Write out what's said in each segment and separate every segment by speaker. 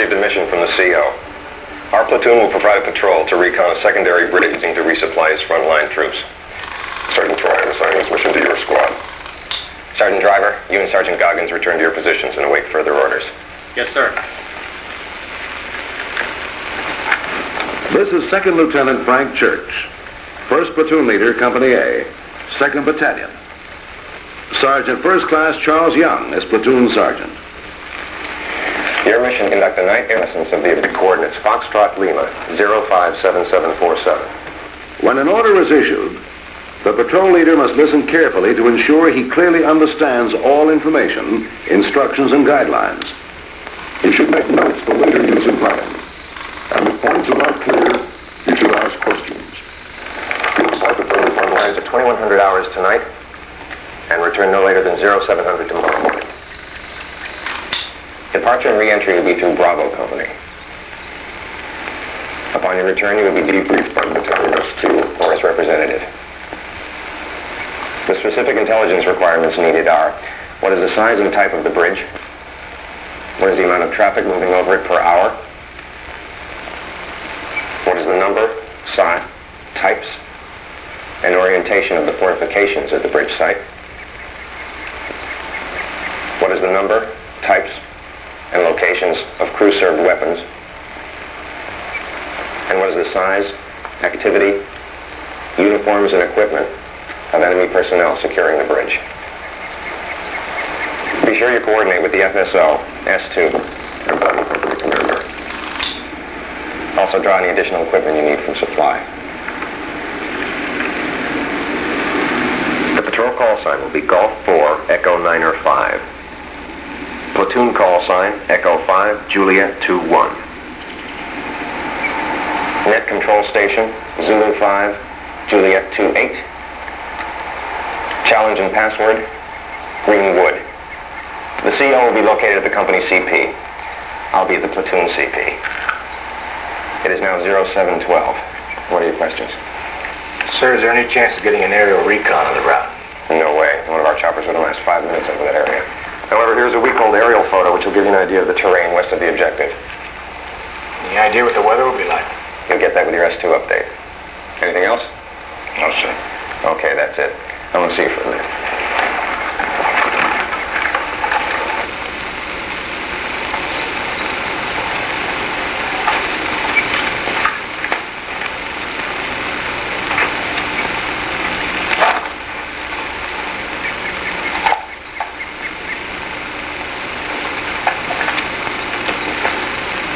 Speaker 1: received a mission from the CO. Our platoon will provide a patrol to recon a secondary bridge using to resupply his frontline troops.
Speaker 2: Sergeant Troy, I'm assigning this mission to your squad.
Speaker 1: Sergeant Driver, you and Sergeant Goggins return to your positions and await further orders.
Speaker 3: Yes, sir.
Speaker 4: This is Second Lieutenant Frank Church, 1st Platoon Leader, Company A, 2nd Battalion. Sergeant First Class Charles Young is Platoon Sergeant.
Speaker 1: Your mission: conduct a night reconnaissance of the coordinates Foxtrot Lima 057747.
Speaker 4: When an order is issued, the patrol leader must listen carefully to ensure he clearly understands all information, instructions, and guidelines.
Speaker 2: You should make notes the later use in planning. And if points are not clear, you should ask questions.
Speaker 1: Report the patrol front lines at 2100 hours tonight and return no later than 0700 tomorrow morning. Departure and re-entry will be through Bravo Company. Upon your return, you will be debriefed by Battalion S2 or its representative. The specific intelligence requirements needed are: what is the size and type of the bridge? What is the amount of traffic moving over it per hour? What is the number, size, types, and orientation of the fortifications at the bridge site? What is the number, types, and locations of crew-served weapons? And what is the size, activity, uniforms, and equipment of enemy personnel securing the bridge? Be sure you coordinate with the FSO, S2, and Bravo Company Commander. Also draw any additional equipment you need from supply. The patrol call sign will be Golf 4, Echo 9 or 5. Platoon call sign, Echo 5, Juliet 2-1. Net control station, Zulu 5, Juliet 2-8. Challenge and password, Greenwood. The CO will be located at the company CP. I'll be at the platoon CP. It is now 0712. What are your questions?
Speaker 3: Sir, is there any chance of getting an aerial recon on the route?
Speaker 1: No way. One of our choppers wouldn't last 5 minutes over that area. However, here's a week-old aerial photo which will give you an idea of the terrain west of the objective.
Speaker 3: Any idea what the weather will be like?
Speaker 1: You'll get that with your S2 update. Anything else?
Speaker 3: No, sir.
Speaker 1: Okay, that's it. I want to see you for a minute.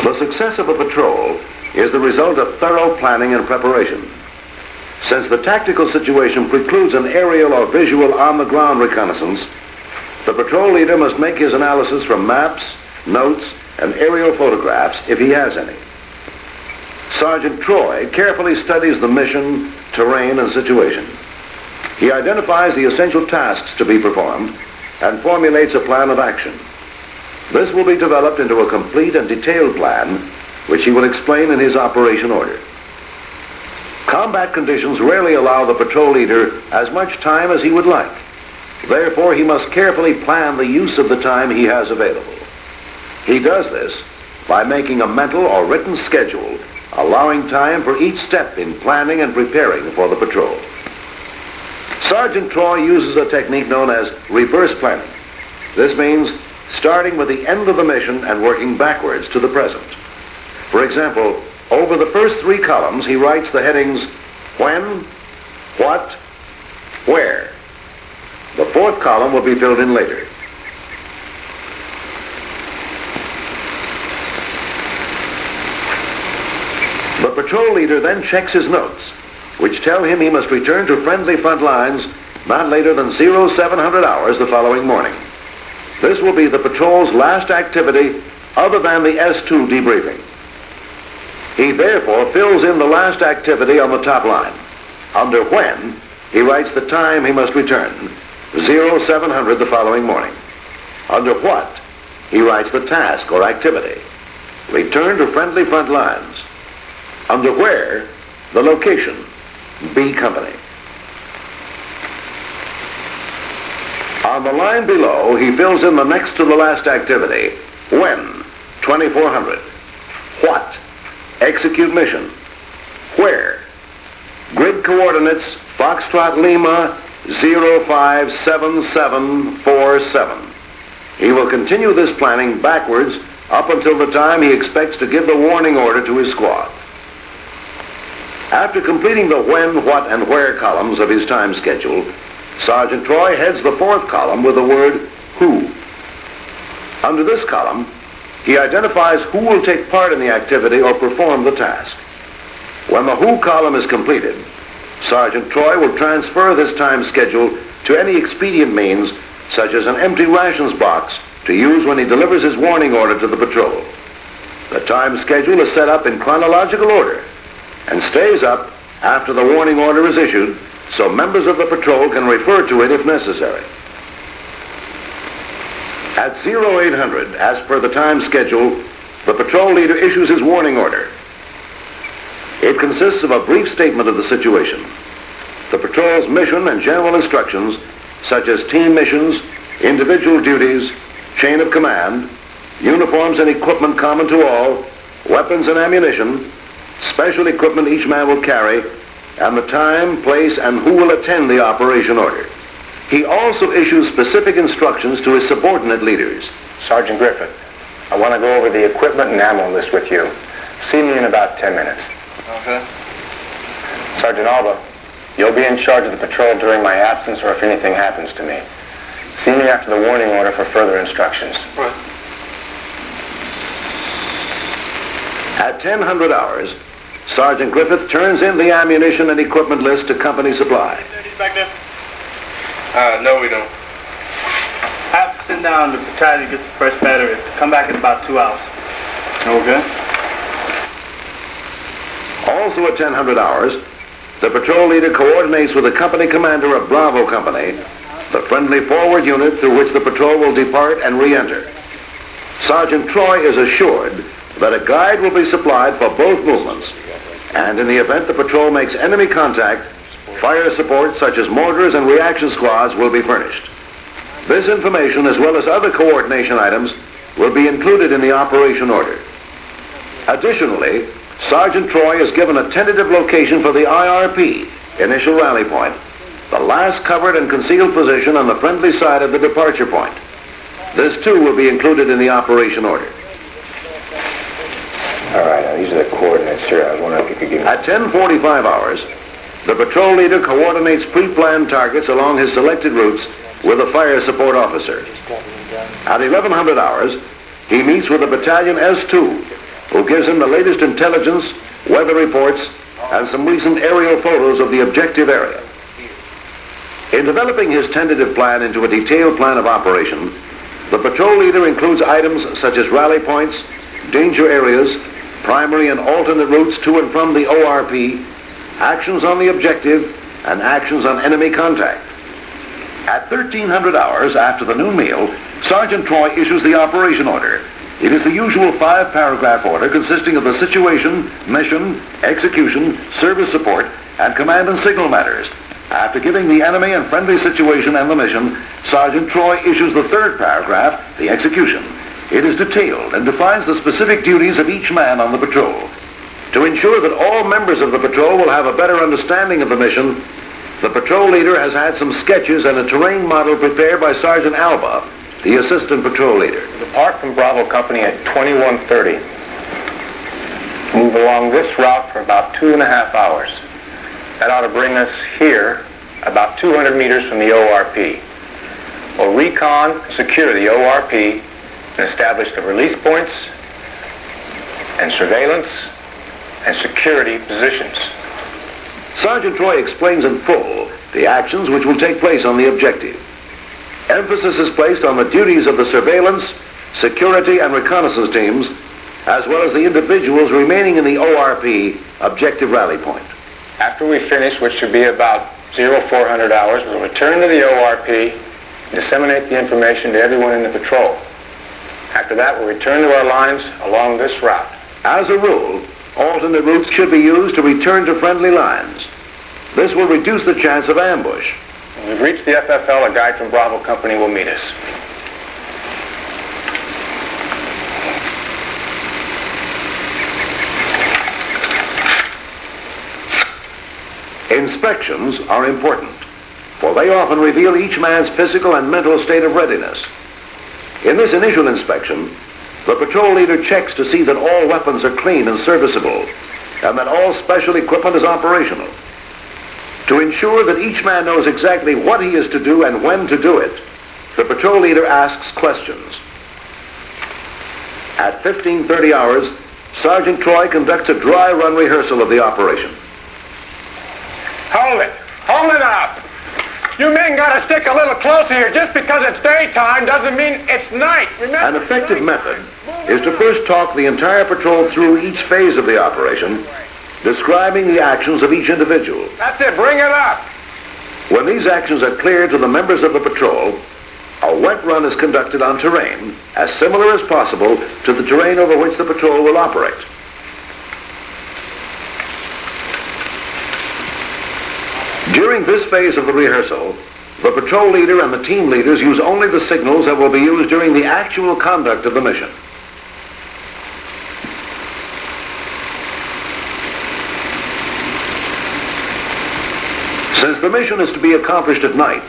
Speaker 4: The success of a patrol is the result of thorough planning and preparation. Since the tactical situation precludes an aerial or visual on-the-ground reconnaissance, the patrol leader must make his analysis from maps, notes, and aerial photographs if he has any. Sergeant Troy carefully studies the mission, terrain, and situation. He identifies the essential tasks to be performed and formulates a plan of action. This will be developed into a complete and detailed plan, which he will explain in his operation order. Combat conditions rarely allow the patrol leader as much time as he would like. Therefore, he must carefully plan the use of the time he has available. He does this by making a mental or written schedule, allowing time for each step in planning and preparing for the patrol. Sergeant Troy uses a technique known as reverse planning. This means starting with the end of the mission and working backwards to the present. For example, over the first 3 columns, he writes the headings when, what, where. The 4th column will be filled in later. The patrol leader then checks his notes, which tell him he must return to friendly front lines not later than 0700 hours the following morning. This will be the patrol's last activity other than the S2 debriefing. He therefore fills in the last activity on the top line. Under when, he writes the time he must return, 0700 the following morning. Under what, he writes the task or activity, return to friendly front lines. Under where, the location, B Company. On the line below, he fills in the next to the last activity, when, 2400. What? Execute mission. Where? Grid coordinates Foxtrot Lima 057747. He will continue this planning backwards up until the time he expects to give the warning order to his squad. After completing the when, what, and where columns of his time schedule, Sergeant Troy heads the fourth column with the word who. Under this column, he identifies who will take part in the activity or perform the task. When the who column is completed, Sergeant Troy will transfer this time schedule to any expedient means, such as an empty rations box, to use when he delivers his warning order to the patrol. The time schedule is set up in chronological order and stays up after the warning order is issued, so members of the patrol can refer to it if necessary. At 0800, as per the time schedule, the patrol leader issues his warning order. It consists of a brief statement of the situation, the patrol's mission and general instructions, such as team missions, individual duties, chain of command, uniforms and equipment common to all, weapons and ammunition, special equipment each man will carry, and the time, place, and who will attend the operation order. He also issues specific instructions to his subordinate leaders.
Speaker 3: Sergeant Griffith, I want to go over the equipment and ammo list with you. See me in about 10 minutes.
Speaker 5: Okay.
Speaker 3: Sergeant Alba, you'll be in charge of the patrol during my absence or if anything happens to me. See me after the warning order for further instructions.
Speaker 5: Right.
Speaker 4: At 1000 hours, Sergeant Griffith turns in the ammunition and equipment list to company supply.
Speaker 5: He's back there? No, we don't. I have to send down the battalion to get some fresh batteries. Come back in about 2 hours. Okay.
Speaker 4: Also at 1000 hours, the patrol leader coordinates with the company commander of Bravo Company, the friendly forward unit through which the patrol will depart and re-enter. Sergeant Troy is assured that a guide will be supplied for both movements, and in the event the patrol makes enemy contact, fire support such as mortars and reaction squads will be furnished. This information, as well as other coordination items, will be included in the operation order. Additionally, Sergeant Troy is given a tentative location for the IRP, initial rally point, the last covered and concealed position on the friendly side of the departure point. This too will be included in the operation order.
Speaker 3: All right, now these are the coordinates here. I was wondering if you could give me...
Speaker 4: At 10:45 hours, the patrol leader coordinates pre-planned targets along his selected routes with a fire support officer. At 1100 hours, he meets with the battalion S2, who gives him the latest intelligence, weather reports, and some recent aerial photos of the objective area. In developing his tentative plan into a detailed plan of operation, the patrol leader includes items such as rally points, danger areas, primary and alternate routes to and from the ORP, actions on the objective, and actions on enemy contact. At 1300 hours after the noon meal, Sergeant Troy issues the operation order. It is the usual 5-paragraph order consisting of the situation, mission, execution, service support, and command and signal matters. After giving the enemy and friendly situation and the mission, Sergeant Troy issues the 3rd paragraph, the execution. It is detailed and defines the specific duties of each man on the patrol. To ensure that all members of the patrol will have a better understanding of the mission, the patrol leader has had some sketches and a terrain model prepared by Sergeant Alba, the assistant patrol leader.
Speaker 3: Depart from Bravo Company at 21:30. Move along this route for about 2.5 hours. That ought to bring us here, about 200 meters from the ORP. We'll recon, secure the ORP, and establish the release points, and surveillance, and security positions.
Speaker 4: Sergeant Troy explains in full the actions which will take place on the objective. Emphasis is placed on the duties of the surveillance, security, and reconnaissance teams, as well as the individuals remaining in the ORP objective rally point.
Speaker 3: After we finish, which should be about 0400 hours, we'll return to the ORP and disseminate the information to everyone in the patrol. After that, we'll return to our lines along this route.
Speaker 4: As a rule, alternate routes should be used to return to friendly lines. This will reduce the chance of ambush.
Speaker 3: When we've reached the FFL, a guide from Bravo Company will meet us.
Speaker 4: Inspections are important, for they often reveal each man's physical and mental state of readiness. In this initial inspection, the patrol leader checks to see that all weapons are clean and serviceable, and that all special equipment is operational. To ensure that each man knows exactly what he is to do and when to do it, the patrol leader asks questions. At 15:30 hours, Sergeant Troy conducts a dry run rehearsal of the operation.
Speaker 3: Hold it! Hold it up! You men gotta stick a little closer here. Just because it's daytime doesn't mean it's night. Remember,
Speaker 4: An effective method is to first talk the entire patrol through each phase of the operation, describing the actions of each individual.
Speaker 3: That's it, bring it up!
Speaker 4: When these actions are clear to the members of the patrol, a wet run is conducted on terrain as similar as possible to the terrain over which the patrol will operate. During this phase of the rehearsal, the patrol leader and the team leaders use only the signals that will be used during the actual conduct of the mission. Since the mission is to be accomplished at night,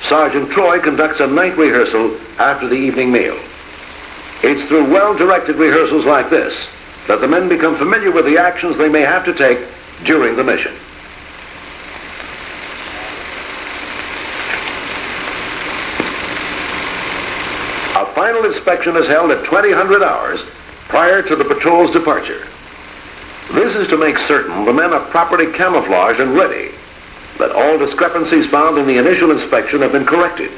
Speaker 4: Sergeant Troy conducts a night rehearsal after the evening meal. It's through well-directed rehearsals like this that the men become familiar with the actions they may have to take during the mission. A final inspection is held at 2000 hours prior to the patrol's departure. This is to make certain the men are properly camouflaged and ready, that all discrepancies found in the initial inspection have been corrected,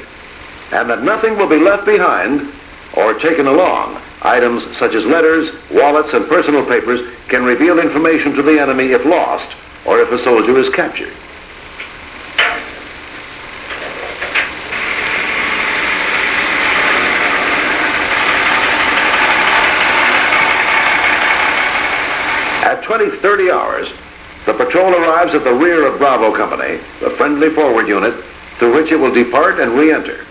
Speaker 4: and that nothing will be left behind or taken along. Items such as letters, wallets, and personal papers can reveal information to the enemy if lost or if a soldier is captured. At 20:30 hours, the patrol arrives at the rear of Bravo Company, the friendly forward unit, through which it will depart and re-enter.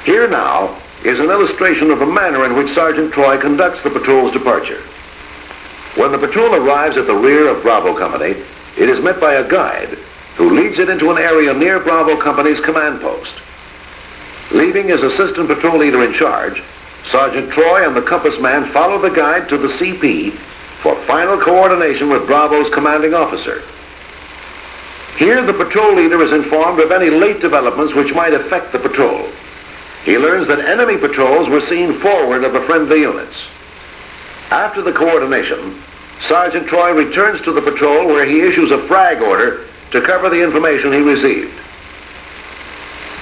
Speaker 4: Here now is an illustration of the manner in which Sergeant Troy conducts the patrol's departure. When the patrol arrives at the rear of Bravo Company, it is met by a guide who leads it into an area near Bravo Company's command post. Leaving his assistant patrol leader in charge, Sergeant Troy and the compass man follow the guide to the CP for final coordination with Bravo's commanding officer. Here, the patrol leader is informed of any late developments which might affect the patrol. He learns that enemy patrols were seen forward of the friendly units. After the coordination, Sergeant Troy returns to the patrol where he issues a frag order to cover the information he received.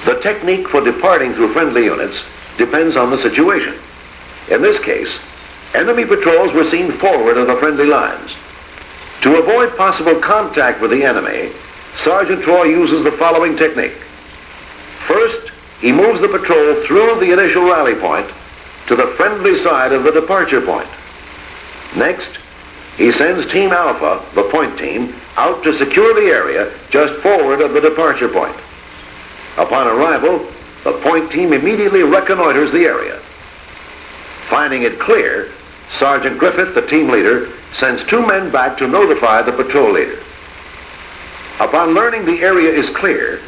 Speaker 4: The technique for departing through friendly units depends on the situation. In this case, enemy patrols were seen forward of the friendly lines. To avoid possible contact with the enemy, Sergeant Troy uses the following technique. First, he moves the patrol through the initial rally point to the friendly side of the departure point. Next, he sends Team Alpha, the point team, out to secure the area just forward of the departure point. Upon arrival, the point team immediately reconnoiters the area. Finding it clear, Sergeant Griffith, the team leader, sends 2 men back to notify the patrol leader. Upon learning the area is clear,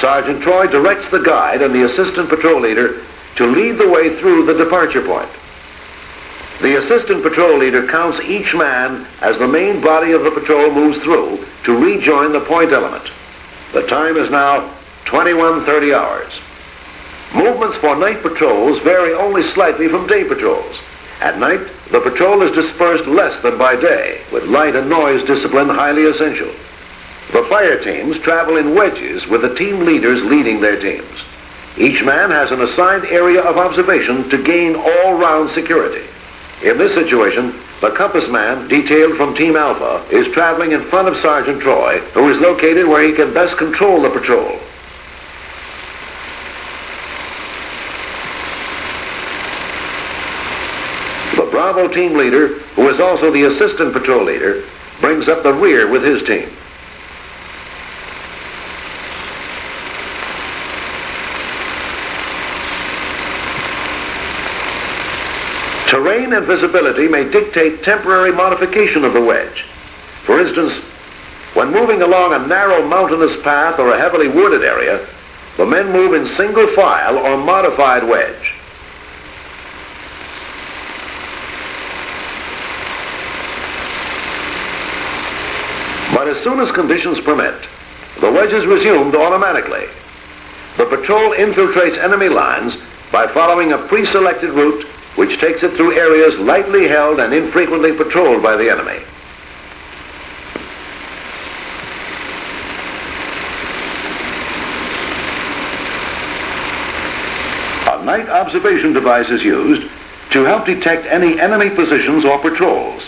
Speaker 4: Sergeant Troy directs the guide and the assistant patrol leader to lead the way through the departure point. The assistant patrol leader counts each man as the main body of the patrol moves through to rejoin the point element. The time is now 21:30 hours. Movements for night patrols vary only slightly from day patrols. At night, the patrol is dispersed less than by day, with light and noise discipline highly essential. The fire teams travel in wedges with the team leaders leading their teams. Each man has an assigned area of observation to gain all-round security. In this situation, the compass man, detailed from Team Alpha, is traveling in front of Sergeant Troy, who is located where he can best control the patrol. The Bravo team leader, who is also the assistant patrol leader, brings up the rear with his team. Terrain and visibility may dictate temporary modification of the wedge. For instance, When moving along a narrow mountainous path or a heavily wooded area, the men move in single file or modified wedge. But as soon as conditions permit, the wedge is resumed automatically. The patrol infiltrates enemy lines by following a pre-selected route which takes it through areas lightly held and infrequently patrolled by the enemy. A night observation device is used to help detect any enemy positions or patrols.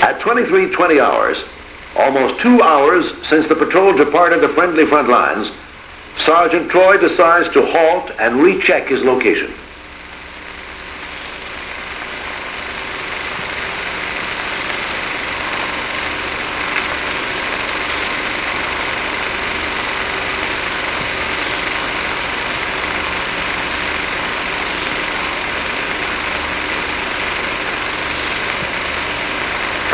Speaker 4: At 23:20 hours, almost 2 hours since the patrol departed the friendly front lines, Sergeant Troy decides to halt and recheck his location.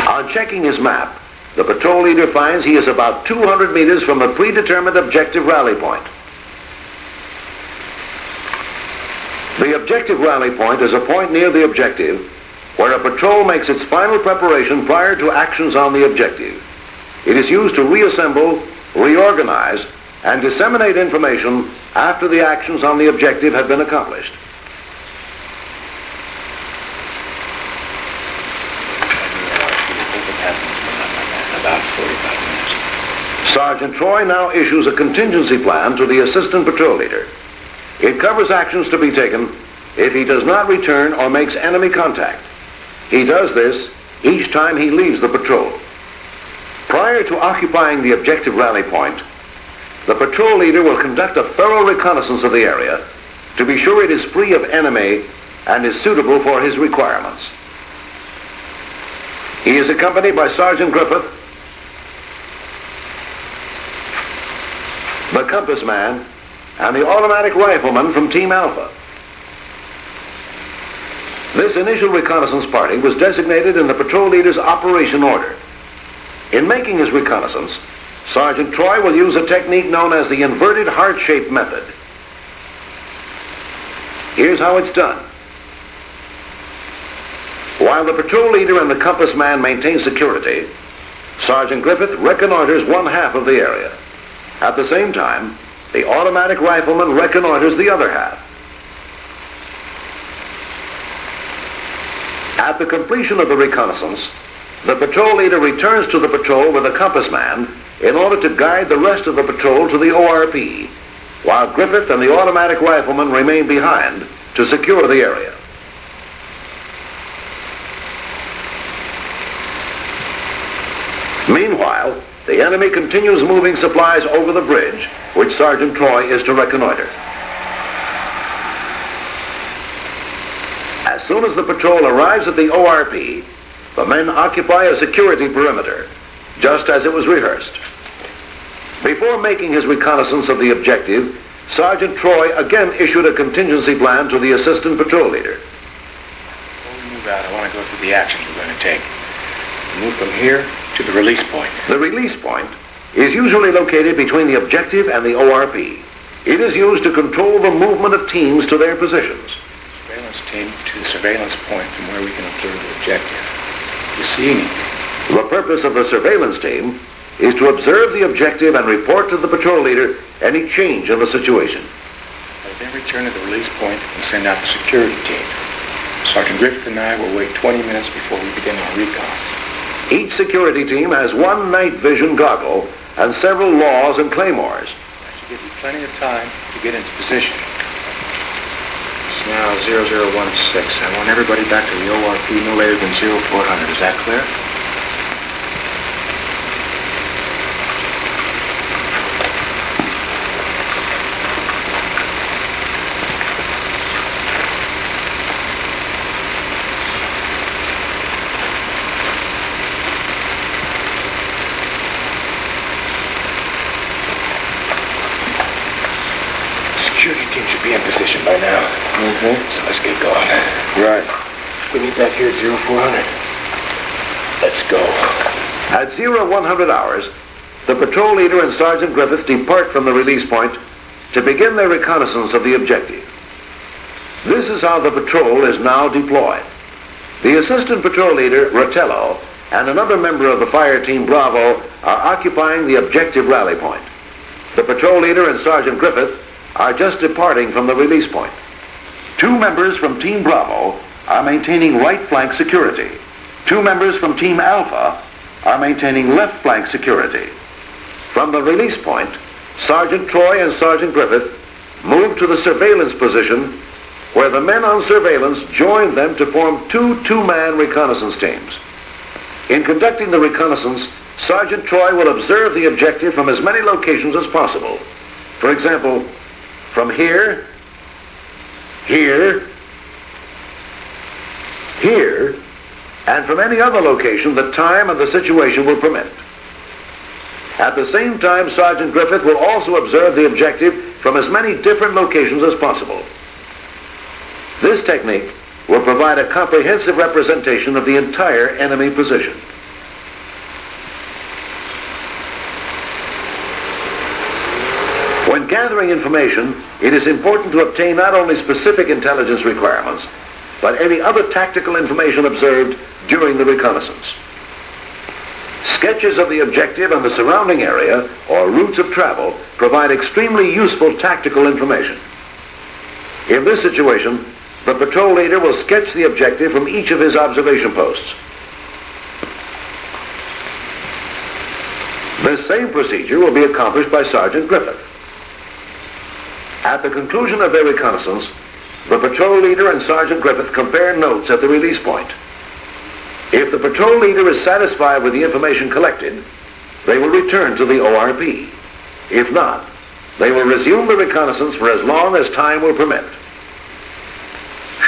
Speaker 4: On checking his map, the patrol leader finds he is about 200 meters from the predetermined objective rally point. The objective rally point is a point near the objective where a patrol makes its final preparation prior to actions on the objective. It is used to reassemble, reorganize, and disseminate information after the actions on the objective have been accomplished.
Speaker 3: About 45 minutes.
Speaker 4: Sergeant Troy now issues a contingency plan to the assistant patrol leader. It covers actions to be taken if he does not return or makes enemy contact. He does this each time he leaves the patrol. Prior to occupying the objective rally point, the patrol leader will conduct a thorough reconnaissance of the area to be sure it is free of enemy and is suitable for his requirements. He is accompanied by Sergeant Griffith, the compass man, and the automatic rifleman from Team Alpha. This initial reconnaissance party was designated in the patrol leader's operation order. In making his reconnaissance, Sergeant Troy will use a technique known as the inverted heart-shaped method. Here's how it's done. While the patrol leader and the compass man maintain security, Sergeant Griffith reconnoiters one half of the area. At the same time, the automatic rifleman reconnoiters the other half. At the completion of the reconnaissance, the patrol leader returns to the patrol with a compass man in order to guide the rest of the patrol to the ORP, while Griffith and the automatic rifleman remain behind to secure the area. Meanwhile, the enemy continues moving supplies over the bridge, which Sergeant Troy is to reconnoiter. As soon as the patrol arrives at the ORP, the men occupy a security perimeter, just as it was rehearsed. Before making his reconnaissance of the objective, Sergeant Troy again issued a contingency plan to the assistant patrol leader.
Speaker 3: Before we move out, I want to go through the actions we're going to take. Move from here to the release point.
Speaker 4: The release point is usually located between the objective and the ORP. It is used to control the movement of teams to their positions.
Speaker 3: Surveillance team to the surveillance point from where we can observe the objective. Do you see anything?
Speaker 4: The purpose of the surveillance team is to observe the objective and report to the patrol leader any change in the situation.
Speaker 3: I will then return to the release point and send out the security team. Sergeant Griffith and I will wait 20 minutes before we begin our recon.
Speaker 4: Each security team has one night vision goggle and several laws and claymores.
Speaker 3: That should give you plenty of time to get into position. It's now 0016. I want everybody back to the ORP no later than 0400. Is that clear?
Speaker 6: team should be in position by now.
Speaker 3: Mm-hmm.
Speaker 6: So let's get going.
Speaker 3: Right.
Speaker 6: We meet back here at 0400. Let's go.
Speaker 4: At 0100 hours, the patrol leader and Sergeant Griffith depart from the release point to begin their reconnaissance of the objective. This is how the patrol is now deployed. The assistant patrol leader, Rotello, and another member of the fire team, Bravo, are occupying the objective rally point. The patrol leader and Sergeant Griffith are just departing from the release point. 2 members from Team Bravo are maintaining right flank security. 2 members from Team Alpha are maintaining left flank security. From the release point, Sergeant Troy and Sergeant Griffith moved to the surveillance position where the men on surveillance joined them to form 2 two-man reconnaissance teams. In conducting the reconnaissance, Sergeant Troy will observe the objective from as many locations as possible. For example, from here, here, here, and from any other location the time and the situation will permit. At the same time, Sergeant Griffith will also observe the objective from as many different locations as possible. This technique will provide a comprehensive representation of the entire enemy position. When gathering information, it is important to obtain not only specific intelligence requirements, but any other tactical information observed during the reconnaissance. Sketches of the objective and the surrounding area or routes of travel provide extremely useful tactical information. In this situation, the patrol leader will sketch the objective from each of his observation posts. This same procedure will be accomplished by Sergeant Griffith. At the conclusion of their reconnaissance, the patrol leader and Sergeant Griffith compare notes at the release point. If the patrol leader is satisfied with the information collected, they will return to the ORP. If not, they will resume the reconnaissance for as long as time will permit.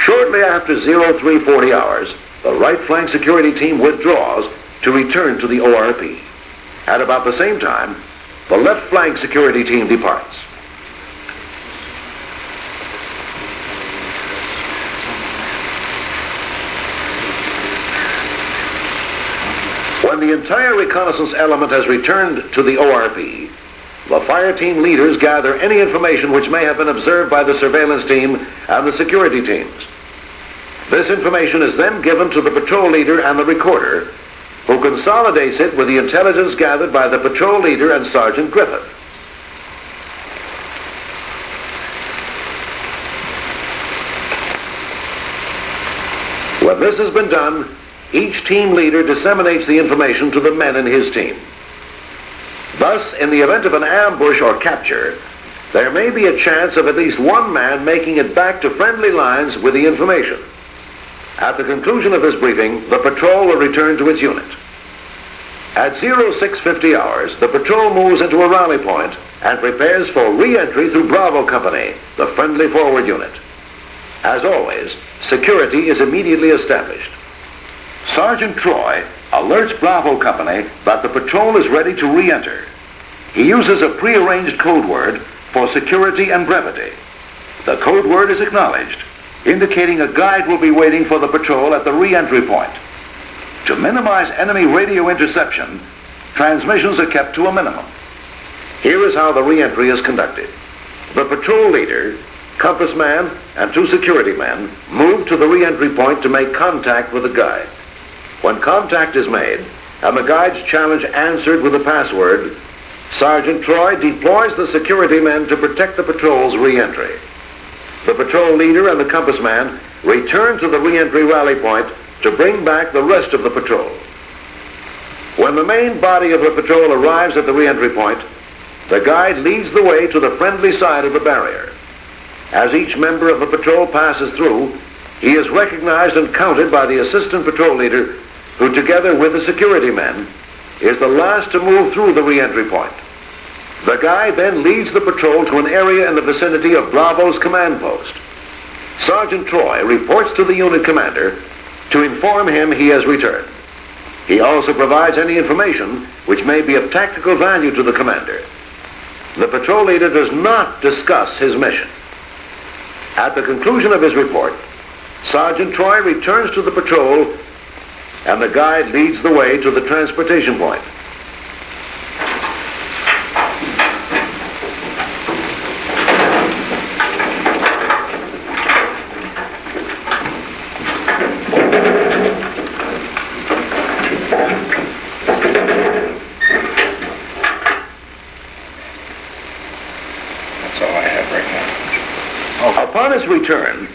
Speaker 4: Shortly after 0340 hours, the right flank security team withdraws to return to the ORP. At about the same time, the left flank security team departs. When the entire reconnaissance element has returned to the ORP, the fire team leaders gather any information which may have been observed by the surveillance team and the security teams. This information is then given to the patrol leader and the recorder, who consolidates it with the intelligence gathered by the patrol leader and Sergeant Griffith. When this has been done, each team leader disseminates the information to the men in his team. Thus, in the event of an ambush or capture, there may be a chance of at least one man making it back to friendly lines with the information. At the conclusion of this briefing, the patrol will return to its unit. At 0650 hours, the patrol moves into a rally point and prepares for re-entry through Bravo Company, the friendly forward unit. As always, security is immediately established. Sergeant Troy alerts Bravo Company that the patrol is ready to re-enter. He uses a pre-arranged code word for security and brevity. The code word is acknowledged, indicating a guide will be waiting for the patrol at the re-entry point. To minimize enemy radio interception, transmissions are kept to a minimum. Here is how the re-entry is conducted. The patrol leader, compass man, and 2 security men move to the re-entry point to make contact with the guide. When contact is made, and the guide's challenge answered with a password, Sergeant Troy deploys the security men to protect the patrol's re-entry. The patrol leader and the compass man return to the re-entry rally point to bring back the rest of the patrol. When the main body of the patrol arrives at the re-entry point, the guide leads the way to the friendly side of the barrier. As each member of the patrol passes through, he is recognized and counted by the assistant patrol leader, who together with the security men, is the last to move through the re-entry point. The guide then leads the patrol to an area in the vicinity of Bravo's command post. Sergeant Troy reports to the unit commander to inform him he has returned. He also provides any information which may be of tactical value to the commander. The patrol leader does not discuss his mission. At the conclusion of his report, Sergeant Troy returns to the patrol and the guide leads the way to the transportation point.
Speaker 1: That's all I have right now.
Speaker 4: Upon his return,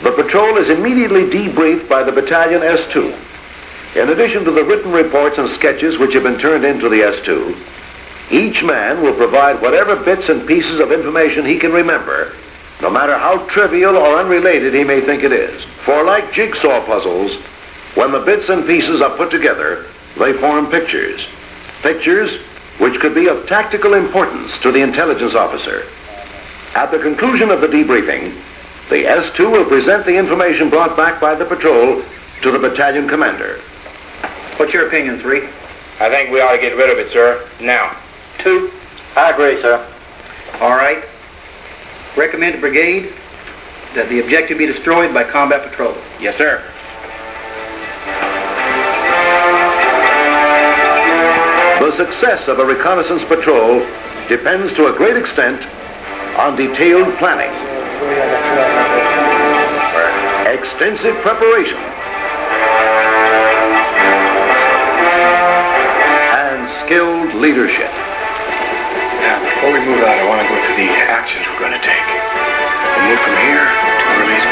Speaker 4: the patrol is immediately debriefed by the Battalion S2. In addition to the written reports and sketches which have been turned into the S2, each man will provide whatever bits and pieces of information he can remember, no matter how trivial or unrelated he may think it is. For like jigsaw puzzles, when the bits and pieces are put together, they form pictures. Pictures which could be of tactical importance to the intelligence officer. At the conclusion of the debriefing, the S2 will present the information brought back by the patrol to the battalion commander.
Speaker 7: What's your opinion, 3?
Speaker 3: I think we ought to get rid of it, sir. Now.
Speaker 7: 2?
Speaker 6: I agree, sir.
Speaker 7: All right. Recommend to brigade that the objective be destroyed by combat patrol.
Speaker 3: Yes, sir.
Speaker 4: The success of a reconnaissance patrol depends to a great extent on detailed planning, extensive preparation, and skilled leadership.
Speaker 6: Now, before we move on, I want to go through the actions we're going to take. We'll move from here to a release